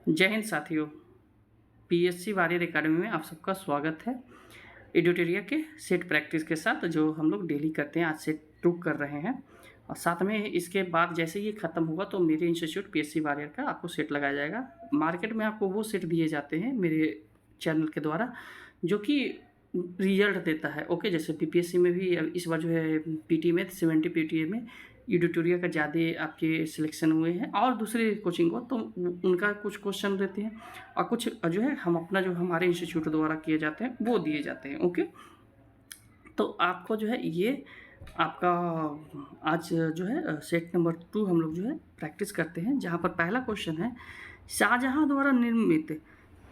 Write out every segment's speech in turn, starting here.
जय हिंद साथियों। PSC warrior academy में आप सबका स्वागत है। एडिटोरिया के सेट प्रैक्टिस के साथ जो हम लोग डेली करते हैं, आज सेट 2 कर रहे हैं और साथ में इसके बाद जैसे ये ख़त्म होगा तो मेरे इंस्टीट्यूट पीएससी वॉरियर का आपको सेट लगाया जाएगा। मार्केट में आपको वो सेट दिए जाते हैं मेरे चैनल के द्वारा जो कि रिजल्ट देता है। ओके, जैसे पीपीएससी में भी इस बार जो है पीटी में 70 पीटीए में एडिटोरिया का ज़्यादा आपके सिलेक्शन हुए हैं और दूसरे कोचिंग को तो उनका कुछ क्वेश्चन देते हैं और कुछ जो है हम अपना जो हमारे इंस्टीट्यूट द्वारा किए जाते हैं वो दिए जाते हैं। ओके, तो आपको जो है ये आपका आज जो है सेट नंबर 2 हम लोग जो है प्रैक्टिस करते हैं, जहाँ पर पहला क्वेश्चन है शाहजहां द्वारा निर्मित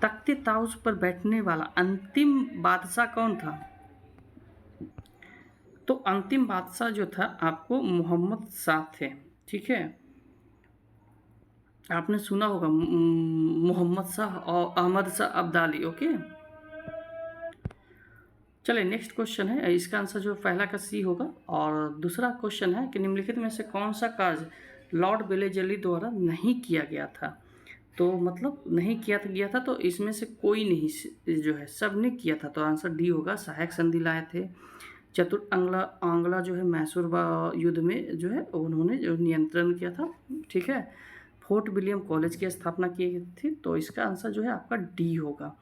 तख्ते ताउस पर बैठने वाला अंतिम बादशाह कौन था? तो अंतिम बादशाह जो था आपको मोहम्मद शाह थे। ठीक है, आपने सुना होगा मोहम्मद शाह और अहमद शाह अब्दाली। ओके, चलिए नेक्स्ट क्वेश्चन है, इसका आंसर जो पहला का सी होगा। और दूसरा क्वेश्चन है कि निम्नलिखित में से कौन सा कार्य लॉर्ड वेलेजली द्वारा नहीं किया गया था? तो मतलब नहीं किया गया था तो इसमें से कोई नहीं जो है सब ने किया था, तो आंसर डी होगा। सहायक संधि लाए थे। चतुर्थ आंग्ला जो है मैसूर युद्ध में जो है उन्होंने जो नियंत्रण किया था। ठीक है, फोर्ट विलियम कॉलेज की स्थापना की गई थी, तो इसका आंसर जो है आपका डी होगा।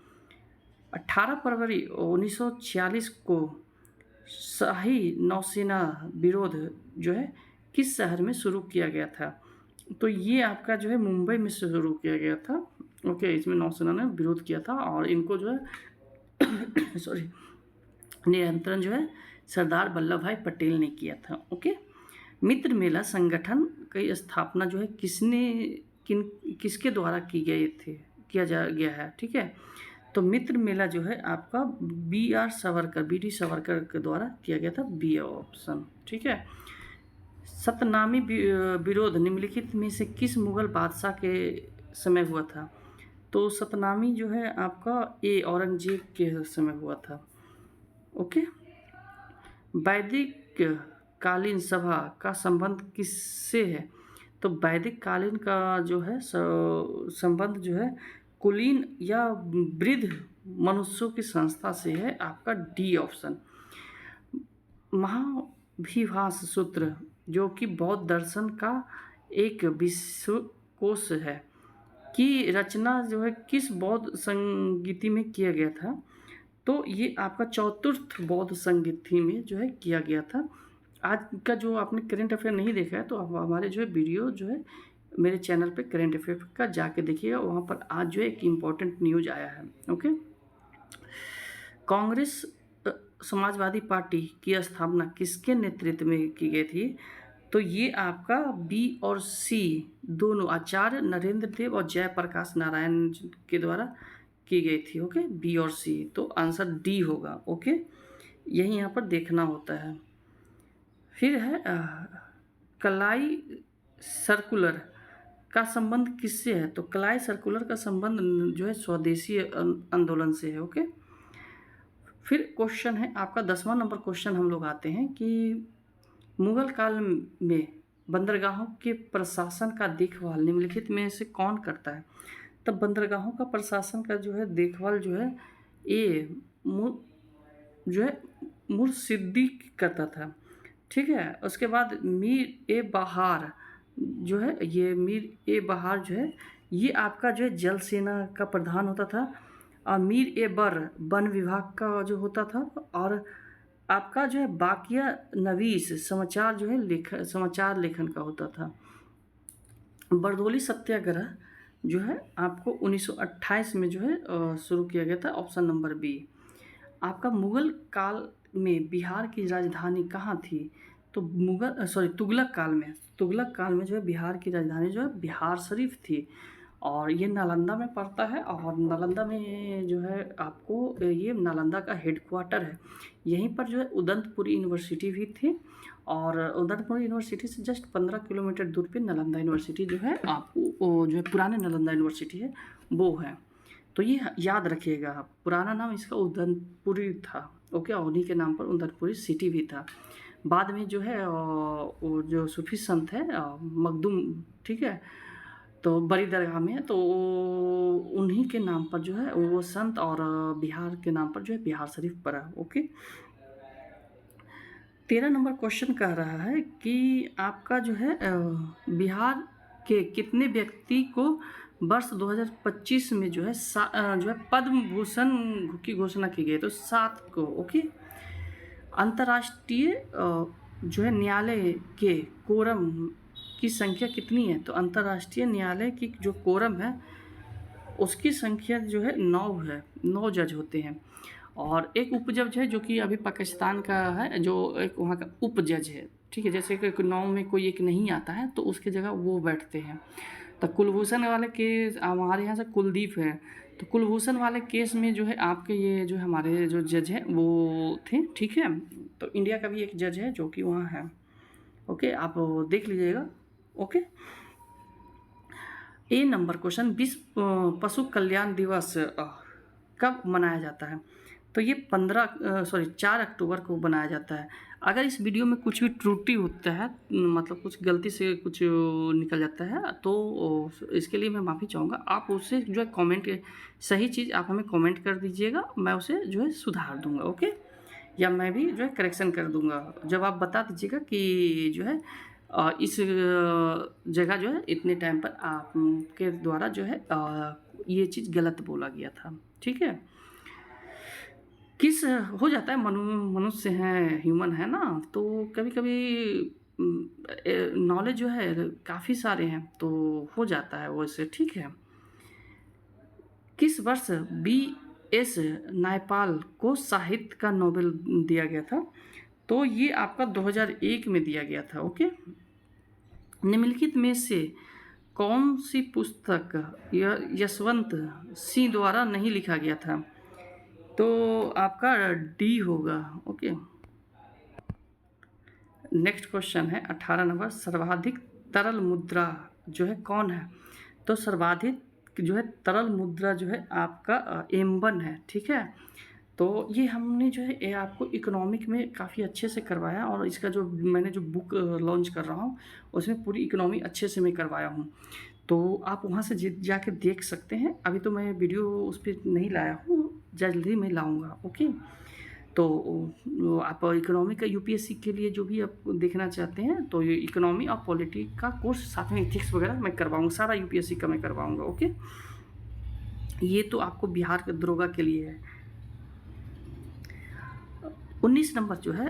18 फरवरी 1946 को शाही नौसेना विरोध जो है किस शहर में शुरू किया गया था? तो ये आपका जो है मुंबई में शुरू किया गया था। ओके, इसमें नौसेना ने विरोध किया था और इनको जो है सॉरी नियंत्रण जो है सरदार वल्लभ भाई पटेल ने किया था। ओके, मित्र मेला संगठन की स्थापना जो है किसके द्वारा किया गया है? ठीक है, तो मित्र मेला जो है आपका बी डी सावरकर के द्वारा किया गया था, बी ऑप्शन। ठीक है, सतनामी विरोध निम्नलिखित में से किस मुगल बादशाह के समय हुआ था? तो सतनामी जो है आपका ए औरंगजेब के समय हुआ था। ओके, वैदिक कालीन सभा का संबंध किससे है? तो वैदिक कालीन का जो है संबंध जो है कुलीन या वृद्ध मनुष्यों की संस्था से है, आपका डी ऑप्शन। महाभिभाष सूत्र जो कि बौद्ध दर्शन का एक विश्वकोश है की रचना जो है किस बौद्ध संगीति में किया गया था? तो ये आपका चतुर्थ बौद्ध संगीति में जो है किया गया था। आज का जो आपने करेंट अफेयर नहीं देखा है तो अब हमारे जो है वीडियो जो है मेरे चैनल पे करेंट अफेयर का जाके देखिएगा, वहाँ पर आज जो है एक इम्पॉर्टेंट न्यूज आया है। ओके, कांग्रेस समाजवादी पार्टी की स्थापना किसके नेतृत्व में की गई थी? तो ये आपका बी और सी दोनों आचार्य नरेंद्र देव और जयप्रकाश नारायण के द्वारा की गई थी। ओके, बी और सी, तो आंसर डी होगा। ओके, यही यहाँ पर देखना होता है। फिर है कलाई सर्कुलर का संबंध किससे है? तो कलाई सर्कुलर का संबंध जो है स्वदेशी आंदोलन से है। ओके, फिर क्वेश्चन है आपका 10वां नंबर क्वेश्चन हम लोग आते हैं कि मुगल काल में बंदरगाहों के प्रशासन का देखभाल निम्नलिखित में से कौन करता है? तब बंदरगाहों का प्रशासन का जो है देखभाल जो है जो है मुर्शिदी करता था। ठीक है, उसके बाद मीर ए बहार जो है जो है ये आपका जो है जल सेना का प्रधान होता था और मीर ए बर वन विभाग का जो होता था और आपका जो है बाकिया नवीस समाचार जो है समाचार लेखन का होता था। बरदौली सत्याग्रह जो है आपको 1928 में जो है शुरू किया गया था, ऑप्शन नंबर बी। आपका मुगल काल में बिहार की राजधानी कहाँ थी? तो तुगलक काल में जो है बिहार की राजधानी जो है बिहार शरीफ थी और ये नालंदा में पड़ता है और नालंदा में जो है आपको ये नालंदा का हेडक्वार्टर है। यहीं पर जो है उदंतपुरी यूनिवर्सिटी भी थी और उदंतपुरी यूनिवर्सिटी से जस्ट 15 किलोमीटर दूर पे नालंदा यूनिवर्सिटी जो है आपको जो है पुराने नालंदा यूनिवर्सिटी है वो है। तो ये याद रखिएगा, पुराना नाम इसका उदंतपुरी था। ओके, उन्हीं के नाम पर उदंतपुरी सिटी भी था। बाद में जो है वो जो सूफी संत है मखदूम, ठीक है, तो बड़ी दरगाह में है, तो उन्हीं के नाम पर जो है वो संत, और बिहार के नाम पर जो है बिहार शरीफ पड़ा। ओके। 13 नंबर क्वेश्चन कह रहा है कि आपका जो है बिहार के कितने व्यक्ति को वर्ष 2025 में जो है जो है पद्म भूषण की घोषणा की गई? तो 7 को। ओके। अंतर्राष्ट्रीय जो है न्यायालय के कोरम की संख्या कितनी है? तो अंतर्राष्ट्रीय न्यायालय की जो कोरम है उसकी संख्या जो है 9 है, 9 जज होते हैं। और एक उप जज है जो कि अभी पाकिस्तान का है, जो एक वहाँ का उप जज है, ठीक है। जैसे कि 9 में कोई एक नहीं आता है तो उसकी जगह वो बैठते हैं। तो कुलभूषण वाले केस हमारे यहाँ से कुलदीप है, तो कुलभूषण वाले केस में जो है आपके ये जो हमारे जो जज हैं वो थे, ठीक है। तो इंडिया का भी एक जज है जो कि वहाँ है। ओके, आप देख लीजिएगा। ओके। ए नंबर क्वेश्चन, विश्व पशु कल्याण दिवस कब मनाया जाता है? तो ये 4 अक्टूबर को बनाया जाता है। अगर इस वीडियो में कुछ भी त्रुटि होता है, मतलब कुछ गलती से कुछ निकल जाता है, तो इसके लिए मैं माफ़ी चाहूँगा। आप उसे जो है कमेंट, सही चीज़ आप हमें कमेंट कर दीजिएगा, मैं उसे जो है सुधार दूँगा। ओके, या मैं भी जो है करेक्शन कर दूँगा। जब आप बता दीजिएगा कि जो है इस जगह जो है इतने टाइम पर आपके द्वारा जो है ये चीज़ गलत बोला गया था, ठीक है। किस हो जाता है, मनुष्य हैं, ह्यूमन है ना, तो कभी कभी नॉलेज जो है काफ़ी सारे हैं तो हो जाता है वैसे, ठीक है। किस वर्ष B.S. नायपाल को साहित्य का नोबेल दिया गया था? तो ये आपका 2001 में दिया गया था। ओके। निम्नलिखित में से कौन सी पुस्तक यशवंत सिंह द्वारा नहीं लिखा गया था? तो आपका डी होगा। ओके। नेक्स्ट क्वेश्चन है 18 नंबर, सर्वाधिक तरल मुद्रा जो है कौन है? तो सर्वाधिक जो है तरल मुद्रा जो है आपका M1 है, ठीक है। तो ये हमने जो है ये आपको इकोनॉमिक में काफ़ी अच्छे से करवाया, और इसका जो मैंने जो बुक लॉन्च कर रहा हूँ उसमें पूरी इकोनॉमी अच्छे से मैं करवाया हूँ, तो आप वहाँ से जाके देख सकते हैं। अभी तो मैं वीडियो उस पर नहीं लाया हूँ, जल्दी मैं लाऊँगा। ओके। तो आप इकोनॉमी का UPSC के लिए जो भी आप देखना चाहते हैं तो ये इकोनॉमी और पॉलिटी का कोर्स, साथ में इथिक्स वगैरह मैं करवाऊँगा, सारा UPSC का मैं करवाऊँगा। ओके। ये तो आपको बिहार के दरोगा के लिए है। 19 नंबर जो है,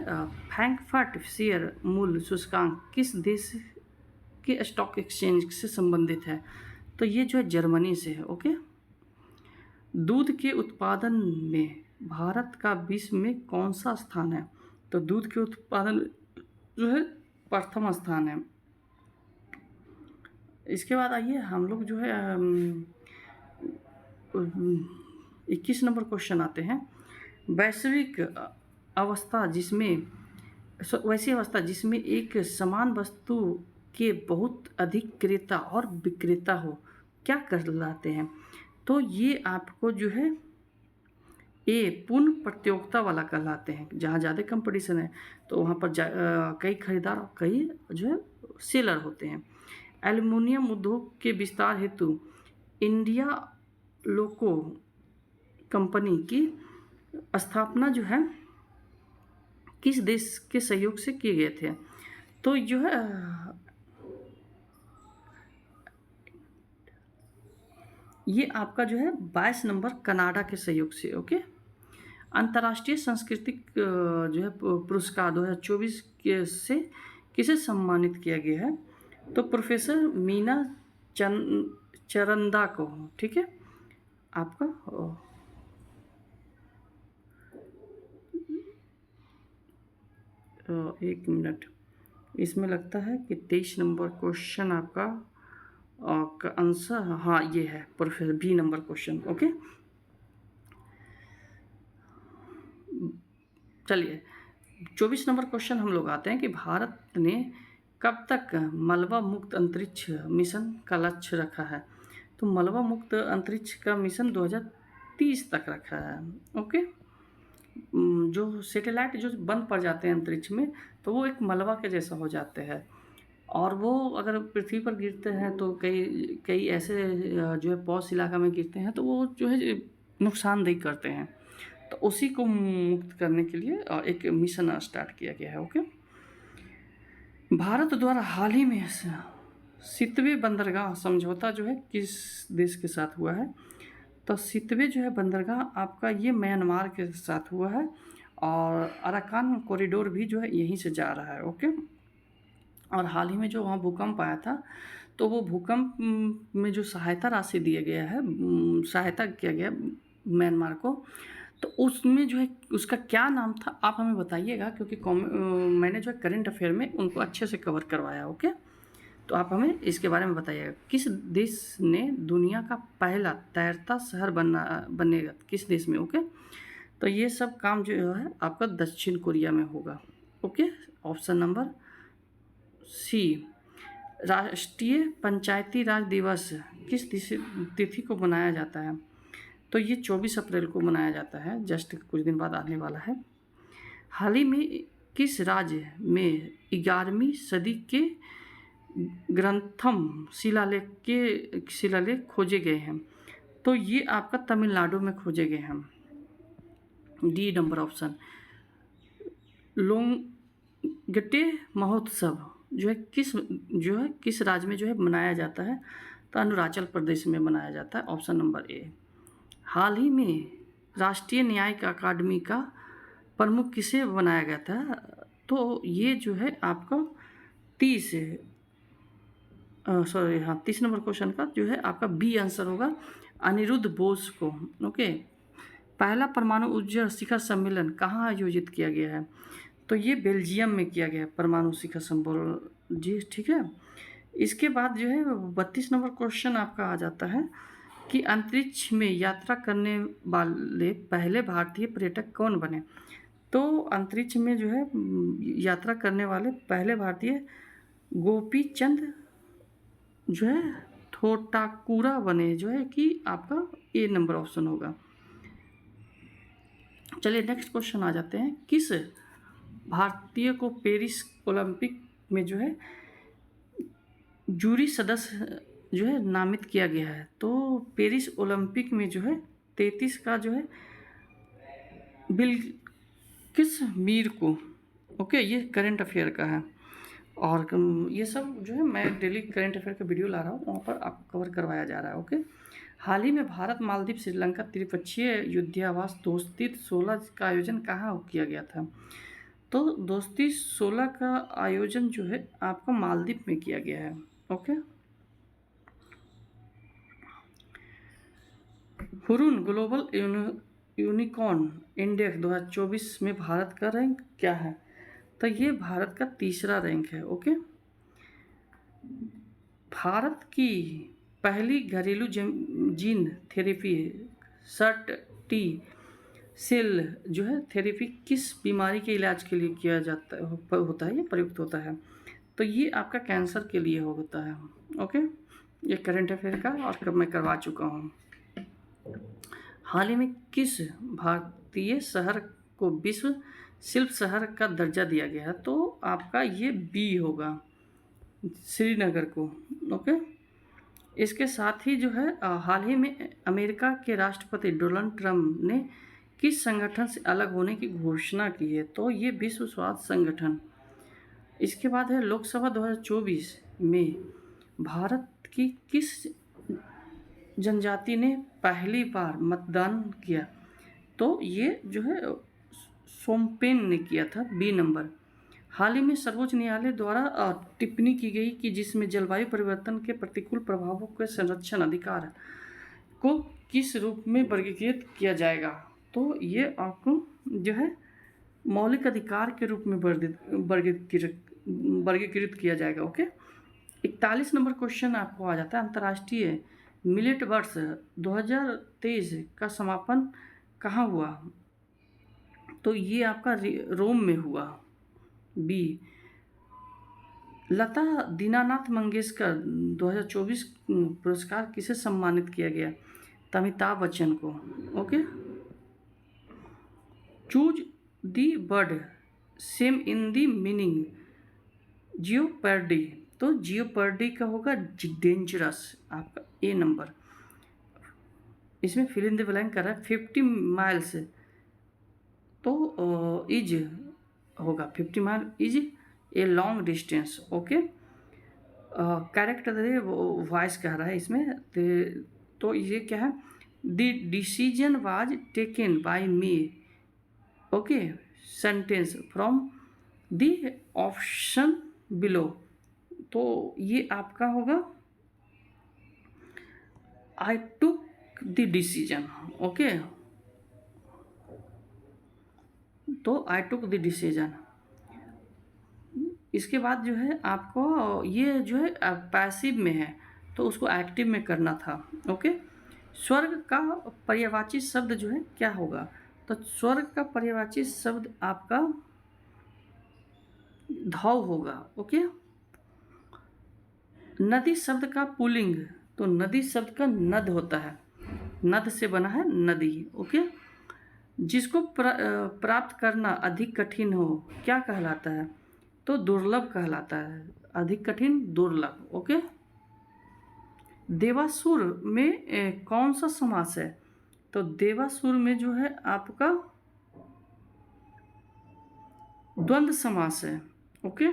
फ्रैंकफर्ट शेयर मूल्य सूचकांक किस देश के स्टॉक एक्सचेंज से संबंधित है? तो ये जो है जर्मनी से है। ओके। दूध के उत्पादन में भारत का विश्व में कौन सा स्थान है? तो दूध के उत्पादन जो है प्रथम स्थान है। इसके बाद आइए हम लोग जो है 21 नंबर क्वेश्चन आते हैं। वैश्विक अवस्था जिसमें वैसी अवस्था जिसमें एक समान वस्तु के बहुत अधिक क्रेता और विक्रेता हो, क्या कहलाते हैं? तो ये आपको जो है पूर्ण प्रतियोगिता वाला कहलाते हैं। जहाँ ज़्यादा कंपटीशन है तो वहाँ पर कई खरीदार और कई जो है सेलर होते हैं। एल्युमिनियम उद्योग के विस्तार हेतु इंडिया लोको कंपनी की स्थापना जो है किस देश के सहयोग से किए गए थे? तो जो है ये आपका जो है 22 नंबर कनाडा के सहयोग से। ओके। अंतर्राष्ट्रीय सांस्कृतिक जो है पुरस्कार 2024 के से किसे सम्मानित किया गया है? तो प्रोफेसर मीना चरंदा को, ठीक है। आपका एक मिनट, इसमें लगता है कि 23 नंबर क्वेश्चन आपका का आंसर, हाँ ये है professor B number question. Okay. चलिए 24 नंबर क्वेश्चन हम लोग आते हैं कि भारत ने कब तक मलबा मुक्त अंतरिक्ष मिशन का लक्ष्य रखा है? तो मलबा मुक्त अंतरिक्ष का मिशन 2030 तक रखा है। ओके। जो सैटेलाइट जो बंद पड़ जाते हैं अंतरिक्ष में तो वो एक मलबा के जैसा हो जाते हैं, और वो अगर पृथ्वी पर गिरते हैं तो कई कई ऐसे जो है पॉश इलाका में गिरते हैं तो वो जो है नुकसानदेह करते हैं। तो उसी को मुक्त करने के लिए एक मिशन स्टार्ट किया गया है। ओके, भारत द्वारा हाल ही में सितवे बंदरगाह समझौता जो है किस देश के साथ हुआ है? तो सितवे जो है बंदरगाह आपका ये म्यांमार के साथ हुआ है, और अराकान कॉरिडोर भी जो है यहीं से जा रहा है। ओके, और हाल ही में जो वहाँ भूकंप आया था तो वो भूकंप में जो सहायता राशि दिया गया है, सहायता किया गया म्यांमार को, तो उसमें जो है उसका क्या नाम था आप हमें बताइएगा, क्योंकि मैंने जो है करंट अफेयर में उनको अच्छे से कवर करवाया। ओके, तो आप हमें इसके बारे में बताइएगा, किस देश ने दुनिया का पहला तैरता शहर बनेगा, किस देश में? ओके, तो ये सब काम जो है आपका दक्षिण कोरिया में होगा। Okay, option number C. राष्ट्रीय पंचायती राज दिवस किस तिथि को मनाया जाता है? तो ये 24 अप्रैल को मनाया जाता है, जस्ट कुछ दिन बाद आने वाला है। हाल ही में किस राज्य में 11वीं सदी के ग्रंथम शिलालेख खोजे गए हैं? तो ये आपका तमिलनाडु में खोजे गए हैं। D number option. लोंगटे महोत्सव जो है किस राज्य में जो है मनाया जाता है? तो अरुणाचल प्रदेश में मनाया जाता है, ऑप्शन नंबर ए। हाल ही में राष्ट्रीय न्यायिक अकादमी का प्रमुख किसे बनाया गया था? तो ये जो है आपका 30 नंबर क्वेश्चन का जो है आपका बी आंसर होगा, अनिरुद्ध बोस को। ओके, पहला परमाणु ऊर्जा शिखर सम्मेलन कहाँ आयोजित किया गया है? तो ये बेल्जियम में किया गया है, परमाणु शिखर सम्मेलन जी, ठीक है। इसके बाद जो है 32 नंबर क्वेश्चन आपका आ जाता है कि अंतरिक्ष में यात्रा करने वाले पहले भारतीय पर्यटक कौन बने? तो अंतरिक्ष में जो है यात्रा करने वाले पहले भारतीय गोपी चंद जो है थोटाकुरा बने, जो है कि आपका ए नंबर ऑप्शन होगा। चलिए नेक्स्ट क्वेश्चन आ जाते हैं, किस भारतीय को पेरिस ओलंपिक में जो है जूरी सदस्य जो है नामित किया गया है? तो पेरिस ओलंपिक में जो है 33 का जो है बिल्किस मीर को। ओके, ये करंट अफेयर का है, और ये सब जो है मैं डेली करंट अफेयर का वीडियो ला रहा हूँ, वहाँ पर आपको कवर करवाया जा रहा है। ओके, हाल ही में भारत मालदीव श्रीलंका त्रिपक्षीय युद्धाभ्यास दोस्ती 16 का आयोजन कहाँ किया गया था? तो दोस्ती 16 का आयोजन जो है आपका मालदीव में किया गया है। Okay, Hurun global unicorn index 2024 में भारत का रैंक क्या है? तो ये भारत का तीसरा रैंक है। ओके, भारत की पहली घरेलू जीन थेरेपी सर्ट टी सेल जो है थेरेपी किस बीमारी के इलाज के लिए किया जाता होता है, ये प्रयुक्त होता है? तो ये आपका कैंसर के लिए होता है। ओके, ये करंट अफेयर का और कब मैं करवा चुका हूँ। हाल ही में किस भारतीय शहर को विश्व शिल्प शहर का दर्जा दिया गया है? तो आपका ये बी होगा, श्रीनगर को। ओके, इसके साथ ही जो है हाल ही में अमेरिका के राष्ट्रपति डोनाल्ड ट्रंप ने किस संगठन से अलग होने की घोषणा की है? तो ये विश्व स्वास्थ्य संगठन। इसके बाद है लोकसभा 2024 में भारत की किस जनजाति ने पहली बार मतदान किया? तो ये जो है सोमपेन ने किया था, बी नंबर। हाल ही में सर्वोच्च न्यायालय द्वारा टिप्पणी की गई कि जिसमें जलवायु परिवर्तन के प्रतिकूल प्रभावों के संरक्षण अधिकार को किस रूप में वर्गीकृत किया जाएगा? तो ये आपको जो है मौलिक अधिकार के रूप में वर्गीकृत किया जाएगा। ओके, 41 नंबर क्वेश्चन आपको आ जाता है, अंतर्राष्ट्रीय मिलेट वर्ष 2023 का समापन कहाँ हुआ? तो ये आपका रोम में हुआ, बी। लता दीनानाथ मंगेशकर 2024 पुरस्कार किसे सम्मानित किया गया? तो अमिताभ बच्चन को। Okay, choose the word same in the meaning jeopardy तो जियोपर्डी का होगा डेंजरस, आपका ए नंबर। इसमें फिल इन द ब्लैंक कर रहा है 50 माइल्स, तो इज होगा 50 mile is a long distance. Okay, character वो वॉइस कह रहा है इसमें, तो ये क्या है, the decision was taken by me. Okay, sentence from the option below, तो ये आपका होगा I took the decision. Okay, तो आई टुक द डिसीजन। इसके बाद जो है आपको ये जो है पैसिव में है, तो उसको एक्टिव में करना था। ओके, स्वर्ग का पर्यायवाची शब्द जो है क्या होगा, तो स्वर्ग का पर्यायवाची शब्द आपका धौ होगा। ओके, नदी शब्द का पुल्लिंग, तो नदी शब्द का नद होता है, नद से बना है नदी। ओके, जिसको प्राप्त करना अधिक कठिन हो क्या कहलाता है, तो दुर्लभ कहलाता है, अधिक कठिन दुर्लभ। ओके, देवासुर में कौन सा समास है, तो देवासुर में जो है आपका द्वंद्व समास है। Okay,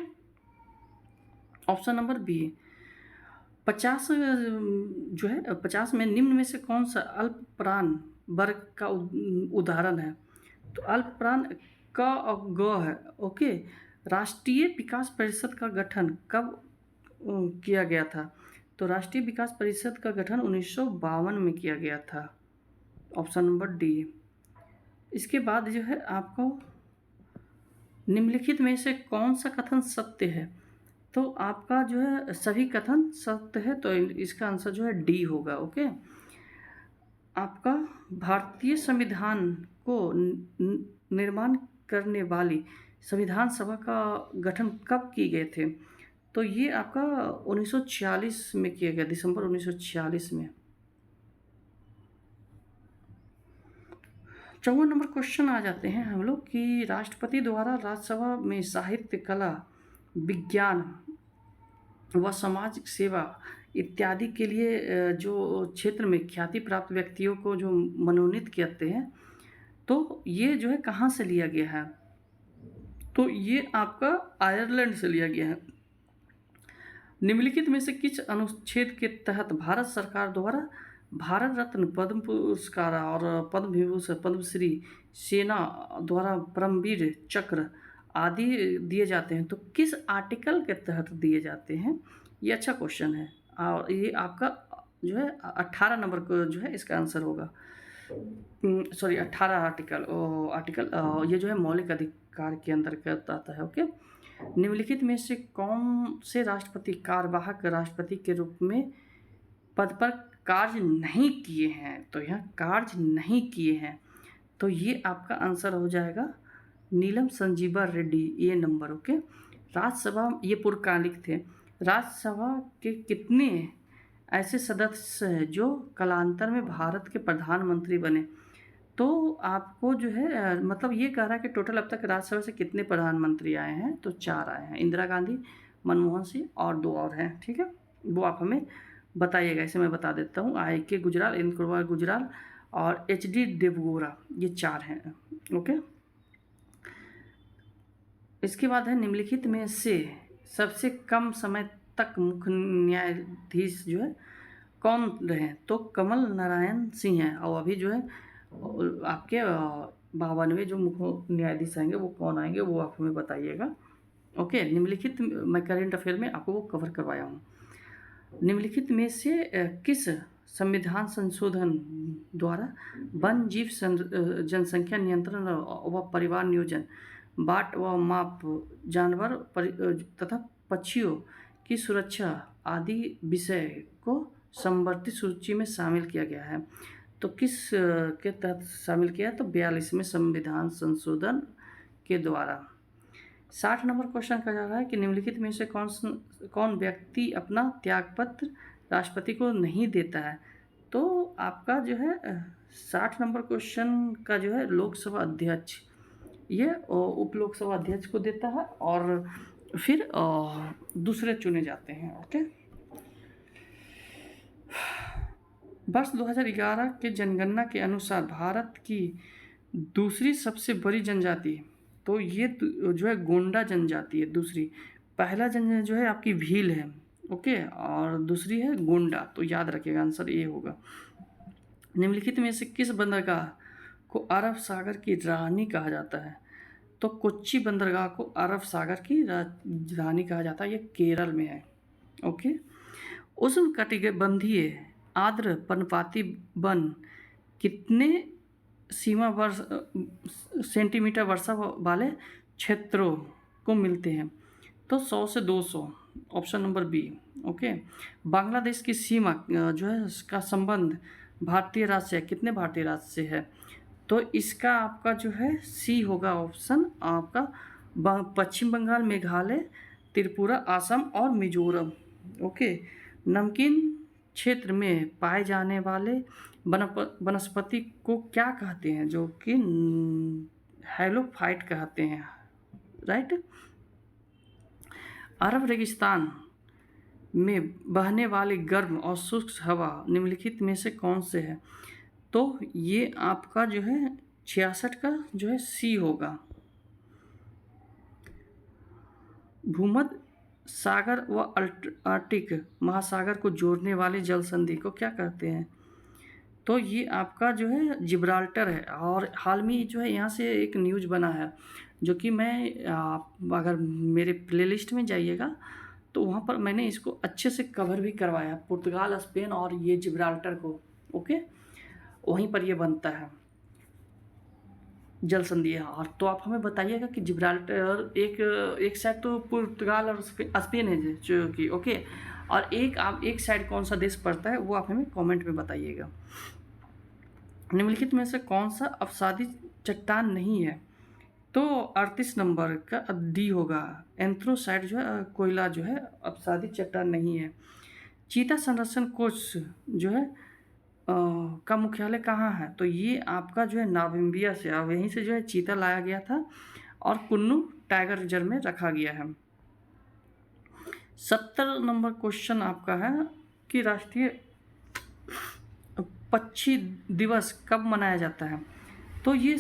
option number B. 50 जो है 50 में निम्न में से कौन सा अल्प प्राण वर्ग का उदाहरण है, तो अल्प प्राण क और ग है। ओके, राष्ट्रीय विकास परिषद का गठन कब किया गया था, तो राष्ट्रीय विकास परिषद का गठन 1952 में किया गया था, ऑप्शन नंबर डी। इसके बाद जो है आपको निम्नलिखित में से कौन सा कथन सत्य है, तो आपका जो है सभी कथन सत्य है, तो इसका आंसर जो है डी होगा। ओके, आपका भारतीय संविधान को निर्माण करने वाली संविधान सभा का गठन कब किए गए थे, तो ये आपका 1946 में किया गया, दिसंबर 1946 में। 54 नंबर क्वेश्चन आ जाते हैं हम लोग कि राष्ट्रपति द्वारा राज्यसभा में साहित्य, कला, विज्ञान व समाज सेवा इत्यादि के लिए जो क्षेत्र में ख्याति प्राप्त व्यक्तियों को जो मनोनीत करते हैं, तो ये जो है कहाँ से लिया गया है, तो ये आपका आयरलैंड से लिया गया है। निम्नलिखित में से किस अनुच्छेद के तहत भारत सरकार द्वारा भारत रत्न, पद्म पुरस्कार और पद्म विभूषण, पद्मश्री, सेना द्वारा परमवीर चक्र आदि दिए जाते हैं, तो किस आर्टिकल के तहत दिए जाते हैं, ये अच्छा क्वेश्चन है। और ये आपका जो है 18 नंबर को जो है इसका आंसर होगा, सॉरी 18 आर्टिकल ये जो है मौलिक अधिकार के अंतर्गत आता है। ओके, निम्नलिखित में से कौन से राष्ट्रपति कार्यवाहक राष्ट्रपति के रूप में पद पर कार्य नहीं किए हैं, तो यहाँ कार्य नहीं किए हैं, तो ये आपका आंसर हो जाएगा नीलम संजीवा रेड्डी, ये नंबर। ओके, राज्यसभा ये पूर्वकालिक थे। राज्यसभा के कितने ऐसे सदस्य हैं जो कालांतर में भारत के प्रधानमंत्री बने, तो आपको जो है मतलब ये कह रहा है कि टोटल अब तक राज्यसभा से कितने प्रधानमंत्री आए हैं, तो 4 आए हैं, इंदिरा गांधी, मनमोहन सिंह और 2 और हैं। ठीक है, वो आप हमें बताइएगा, इसे मैं बता देता हूँ। I.K. गुजराल, इंद्र कुमार गुजराल और H.D. देवगौड़ा, ये 4 हैं। ओके, इसके बाद है निम्नलिखित में से सबसे कम समय तक मुख्य न्यायाधीश जो है कौन रहे, तो कमल नारायण सिंह हैं, और अभी जो है आपके 52वें जो मुख्य न्यायाधीश आएंगे वो कौन आएंगे, वो आप हमें बताइएगा। ओके, निम्नलिखित मैं करेंट अफेयर में आपको वो कवर करवाया हूँ। निम्नलिखित में से किस संविधान संशोधन द्वारा वन जीव जनसंख्या नियंत्रण व परिवार नियोजन, बाट व माप, जानवर तथा पक्षियों की सुरक्षा आदि विषय को संवर्धित सूची में शामिल किया गया है, तो किस के तहत शामिल किया है, तो 42वें संविधान संशोधन के द्वारा। 60 नंबर क्वेश्चन कहा जा रहा है कि निम्नलिखित में से कौन व्यक्ति अपना त्यागपत्र राष्ट्रपति को नहीं देता है, तो आपका जो है 60 नंबर क्वेश्चन का जो है लोकसभा अध्यक्ष, ये उप लोकसभा अध्यक्ष को देता है, और फिर दूसरे चुने जाते हैं। ओके, वर्ष 2011 के जनगणना के अनुसार भारत की दूसरी सबसे बड़ी जनजाति, तो ये जो है गोंडा जनजाति है दूसरी। पहला जन जो है आपकी भील है, ओके, और दूसरी है गोंडा, तो याद रखिएगा आंसर ए होगा। निम्नलिखित में से किस बंदरगाह को अरब सागर की रानी कहा जाता है? तो कोच्चि बंदरगाह को अरब सागर की रानी कहा जाता है, ये केरल में है। ओके, उष्णकटिबंधीय आर्द्र पर्णपाती वन कितने सीमा वर्ष सेंटीमीटर वर्षा वाले क्षेत्रों को मिलते हैं? तो 100 से 200, option number B. Okay, Bangladesh की सीमा जो है इसका संबंध भारतीय राज्य से कितने भारतीय राज्य से है? तो इसका आपका जो है सी होगा ऑप्शन आपका, पश्चिम बंगाल, मेघालय, त्रिपुरा, असम और मिजोरम। ओके, नमकीन क्षेत्र में पाए जाने वाले वनस्पति को क्या कहते हैं? जो कि हैलोफाइट कहते हैं, राइट। अरब रेगिस्तान में बहने वाली गर्म और शुष्क हवा निम्नलिखित में से कौन से है? तो ये आपका जो है 66 का जो है सी होगा। भूमध्य सागर व आर्कटिक महासागर को जोड़ने वाले जल संधि को क्या कहते हैं? तो ये आपका जो है जिब्राल्टर है। और हाल में जो है यहाँ से एक न्यूज़ बना है, जो कि मैं अगर मेरे प्लेलिस्ट में जाइएगा तो वहाँ पर मैंने इसको अच्छे से कवर भी करवाया, पुर्तगाल, स्पेन और ये जिब्राल्टर को। ओके, वहीं पर ये बनता है जल संधि है। और तो आप हमें बताइएगा कि जिब्राल्टर एक साइड तो पुर्तगाल और स्पेन है जो कि, ओके, और एक साइड कौन सा देश पड़ता है वो आप हमें कमेंट में बताइएगा। निम्नलिखित में से कौन सा अपसादी चट्टान नहीं है? तो 38 नंबर का डी होगा, एंथ्रोसाइट जो है कोयला जो है अपसादी चट्टान नहीं है। चीता संरक्षण कोष जो है का मुख्यालय कहाँ है? तो ये आपका जो है नामिबिया से, अब यहीं से जो है चीता लाया गया था और कुन्नू टाइगर रिजर्व में रखा गया है। 70 नंबर क्वेश्चन आपका है कि राष्ट्रीय पक्षी दिवस कब मनाया जाता है? तो ये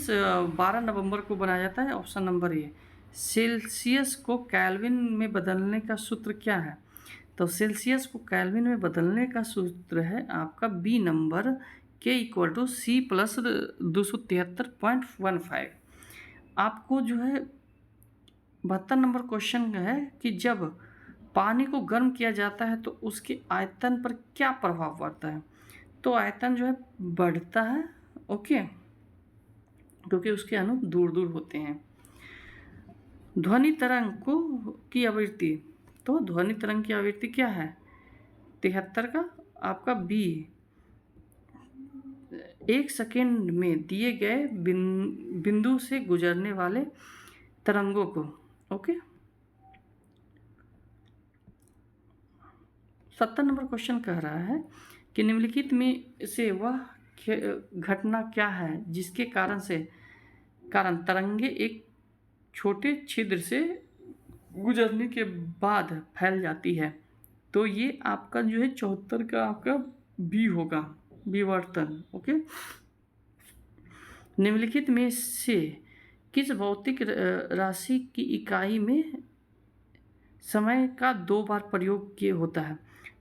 12 नवंबर को बनाया जाता है, ऑप्शन नंबर ए। सेल्सियस को केल्विन में बदलने का सूत्र क्या है? तो सेल्सियस को केल्विन में बदलने का सूत्र है आपका बी नंबर, के इक्वल टू सी प्लस 273.15। आपको जो है 72 नंबर क्वेश्चन है कि जब पानी को गर्म किया जाता है तो उसके आयतन पर क्या प्रभाव पड़ता है? तो आयतन जो है बढ़ता है, ओके, क्योंकि उसके अणु दूर दूर होते हैं। ध्वनि तरंग को की आवृत्ति, तो ध्वनि तरंग की आवृत्ति क्या है? 73 का आपका बी। 1 सेकेंड में दिए गए बिंदु से गुजरने वाले तरंगों को, ओके। 70 नंबर क्वेश्चन कह रहा है कि निम्नलिखित में से वह घटना क्या है जिसके कारण तरंगे एक छोटे छिद्र से गुजरने के बाद फैल जाती है? तो ये आपका जो है 74 का आपका बी होगा, विवर्तन। ओके, निम्नलिखित में से किस भौतिक राशि की इकाई में समय का 2 बार प्रयोग किए होता है?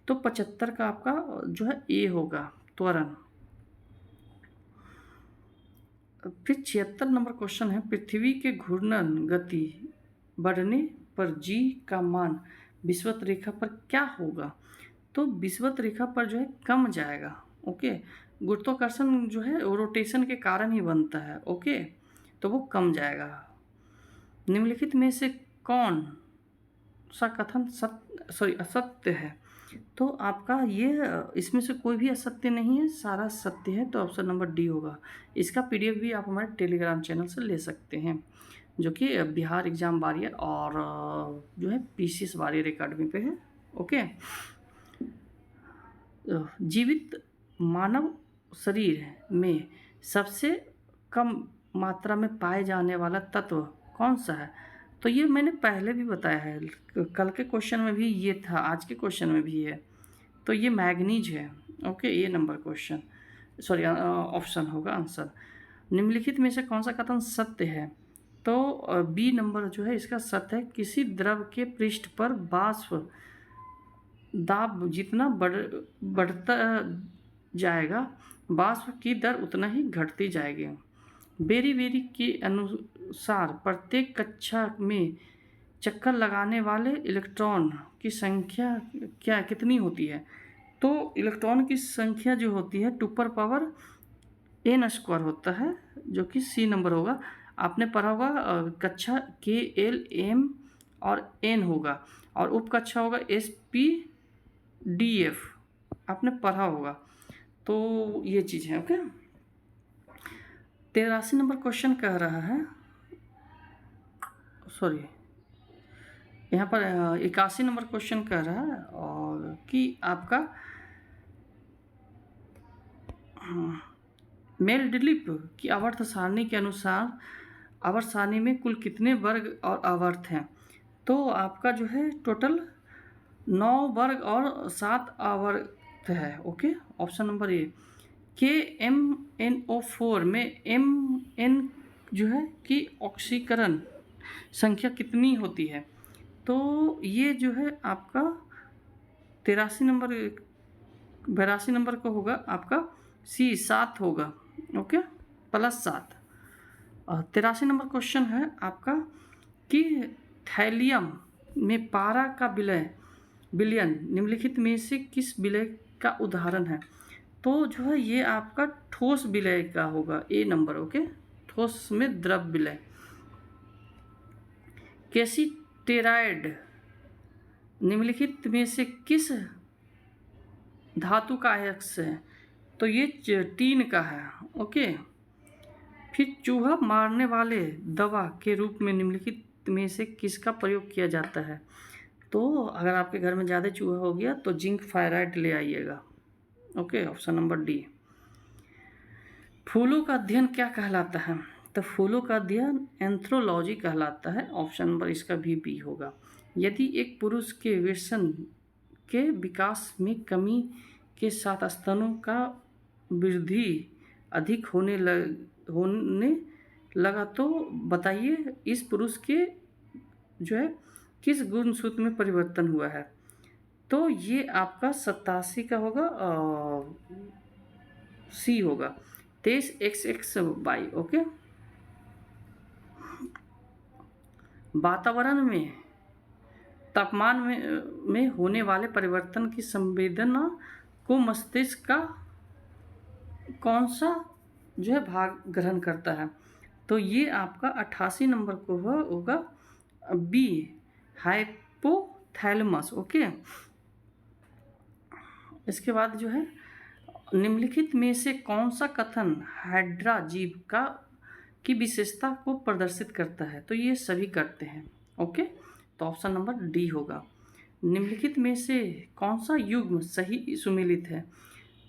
तो 75 का आपका जो है ए होगा, त्वरण। फिर 76 नंबर क्वेश्चन है, पृथ्वी के घूर्णन गति बढ़ने पर जी का मान विषुवत रेखा पर क्या होगा? तो विषुवत रेखा पर जो है कम जाएगा, ओके। गुरुत्वाकर्षण जो है रोटेशन के कारण ही बनता है, ओके, तो वो कम जाएगा। निम्नलिखित में से कौन सा कथन असत्य है? तो आपका ये इसमें से कोई भी असत्य नहीं है, सारा सत्य है, तो ऑप्शन नंबर डी होगा। इसका पीडीएफ भी आप हमारे टेलीग्राम चैनल से ले सकते हैं, जो कि बिहार एग्जाम वॉरियर और जो है पीसीएस वॉरियर एकेडमी पे है, ओके। जीवित मानव शरीर में सबसे कम मात्रा में पाए जाने वाला तत्व कौन सा है? तो ये मैंने पहले भी बताया है, कल के क्वेश्चन में भी ये था, आज के क्वेश्चन में भी है। तो ये मैग्नीज है। ओके, ये नंबर क्वेश्चन, सॉरी ऑप्शन होगा आंसर। निम्नलिखित में से कौन सा कथन सत्य है? तो बी नंबर जो है इसका सत्य है। किसी द्रव के पृष्ठ पर वाष्प दाब जितना बढ़ता जाएगा, वाष्प की दर उतना ही घटती जाएगी। बेरी बेरी के अनुसार प्रत्येक कक्षा में चक्कर लगाने वाले इलेक्ट्रॉन की संख्या कितनी होती है? तो इलेक्ट्रॉन की संख्या जो होती है 2n² होता है, जो कि सी नंबर होगा। आपने पढ़ा होगा कक्षा KL M और N होगा, और उप कक्षा होगा SPDF, आपने पढ़ा होगा। तो ये चीज़ है। ओके, 83 नंबर क्वेश्चन कह रहा है, सॉरी यहाँ पर 81 नंबर क्वेश्चन कह रहा है और कि आपका मेंडेलीव की आवर्त सारणी के अनुसार आवर्त सारणी में कुल कितने वर्ग और आवर्त हैं? तो आपका जो है टोटल 9 वर्ग और 7 आवर्त है। Okay, option number A. KMnO4 में Mn जो है कि ऑक्सीकरण संख्या कितनी होती है? तो ये जो है आपका 82 नंबर का होगा आपका सी 7 होगा। ओके, +7। 83 नंबर क्वेश्चन है आपका कि थैलियम में पारा का विलयन निम्नलिखित में से किस विलय का उदाहरण है? तो जो है ये आपका ठोस विलय का होगा, ए नंबर। ओके, ठोस में द्रव विलय। कैसीटेराइड निम्नलिखित में से किस धातु का अयस्क है? तो ये टीन का है। ओके, फिर चूहा मारने वाले दवा के रूप में निम्नलिखित में से किसका प्रयोग किया जाता है? तो अगर आपके घर में ज़्यादा चूहा हो गया तो जिंक फायराइड ले आइएगा। Okay, option number D. फूलों का अध्ययन क्या कहलाता है? तो फूलों का अध्ययन एंथ्रोलॉजी कहलाता है। ऑप्शन नंबर इसका भी बी होगा। यदि एक पुरुष के वृषण के विकास में कमी के साथ स्तनों का वृद्धि अधिक होने लगा तो बताइए इस पुरुष के जो है किस गुणसूत्र में परिवर्तन हुआ है? तो ये आपका 87 का होगा और सी होगा 23XXY। ओके, वातावरण में तापमान में होने वाले परिवर्तन की संवेदना को मस्तिष्क का कौन सा जो है भाग ग्रहण करता है? तो ये आपका 88 नंबर को होगा बी, हाइपोथैलेमस। ओके, इसके बाद जो है निम्नलिखित में से कौन सा कथन हाइड्रा जीव की विशेषता को प्रदर्शित करता है? तो ये सभी करते हैं। ओके, तो ऑप्शन नंबर डी होगा। निम्नलिखित में से कौन सा युग्म सही सुमेलित है?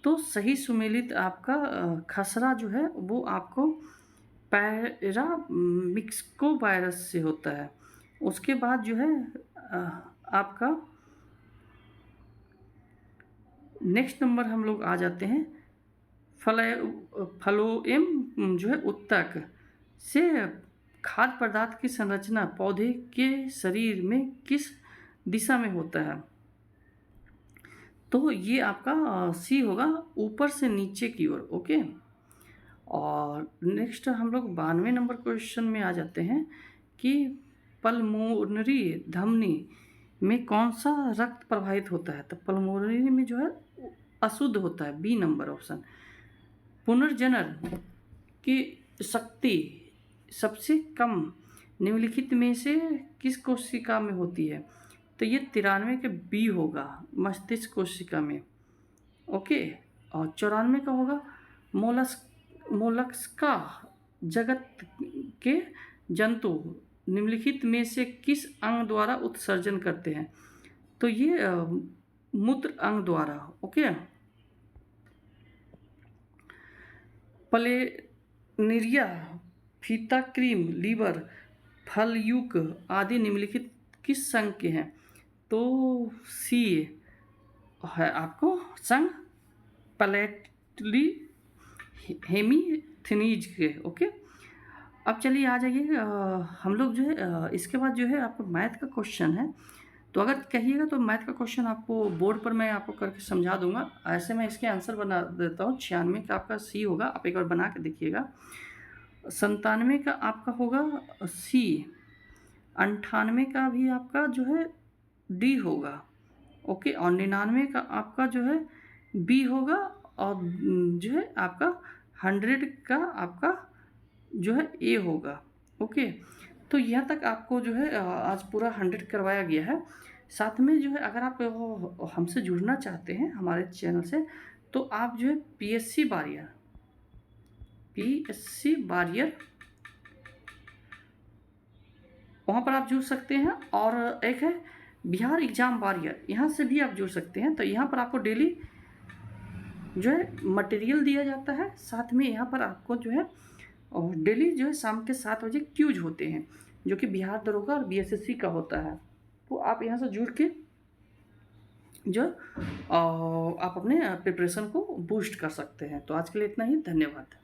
तो सही सुमेलित आपका खसरा जो है वो आपको पैरामिक्सोवायरस से होता है। उसके बाद जो है आपका नेक्स्ट नंबर हम लोग आ जाते हैं फ्लोएम जो है उत्तक से खाद्य पदार्थ की संरचना पौधे के शरीर में किस दिशा में होता है? तो ये आपका सी होगा, ऊपर से नीचे की ओर। ओके, और नेक्स्ट हम लोग 92 नंबर क्वेश्चन में आ जाते हैं कि पल्मोनरी धमनी में कौन सा रक्त प्रवाहित होता है? तो पल्मोनरी में जो है अशुद्ध होता है, बी नंबर ऑप्शन। पुनर्जनन की शक्ति सबसे कम निम्नलिखित में से किस कोशिका में होती है? तो ये 93 के बी होगा, मस्तिष्क कोशिका में। ओके, और 94 का होगा मोलस्का जगत के जंतु निम्नलिखित में से किस अंग द्वारा उत्सर्जन करते हैं? तो ये मूत्र अंग द्वारा। ओके, प्लेनेरिया, फीता क्रीम, लीवर, फलयुग आदि निम्नलिखित किस संघ के हैं? तो सी है आपको संघ पैलेटली हेमीथीनीज के। ओके, अब चलिए आ जाइए हम लोग जो है इसके बाद जो है आपको मैथ का क्वेश्चन है। तो अगर कहिएगा तो मैथ का क्वेश्चन आपको बोर्ड पर मैं आपको करके समझा दूंगा। ऐसे मैं इसके आंसर बना देता हूँ। 96 का आपका सी होगा, आप एक बार बना के देखिएगा। 97 का आपका होगा सी, 98 का भी आपका जो है डी होगा। ओके, और 99 का आपका जो है बी होगा, और जो है आपका 100 का आपका जो है ए होगा। ओके, तो यहाँ तक आपको जो है आज पूरा 100 करवाया गया है। साथ में जो है अगर आप हमसे जुड़ना चाहते हैं हमारे चैनल से, तो आप जो है पीएससी बारियर वहाँ पर आप जुड़ सकते हैं। और एक है बिहार एग्जाम वारियर, यहाँ से भी आप जुड़ सकते हैं। तो यहाँ पर आपको डेली जो है मटेरियल दिया जाता है, साथ में यहाँ पर आपको जो है और डेली जो है शाम के 7 बजे क्यूज होते हैं, जो कि बिहार दरोगा और बीएसएससी का होता है। तो आप यहाँ से जुड़ के जो आप अपने प्रिपरेशन को बूस्ट कर सकते हैं। तो आज के लिए इतना ही, धन्यवाद।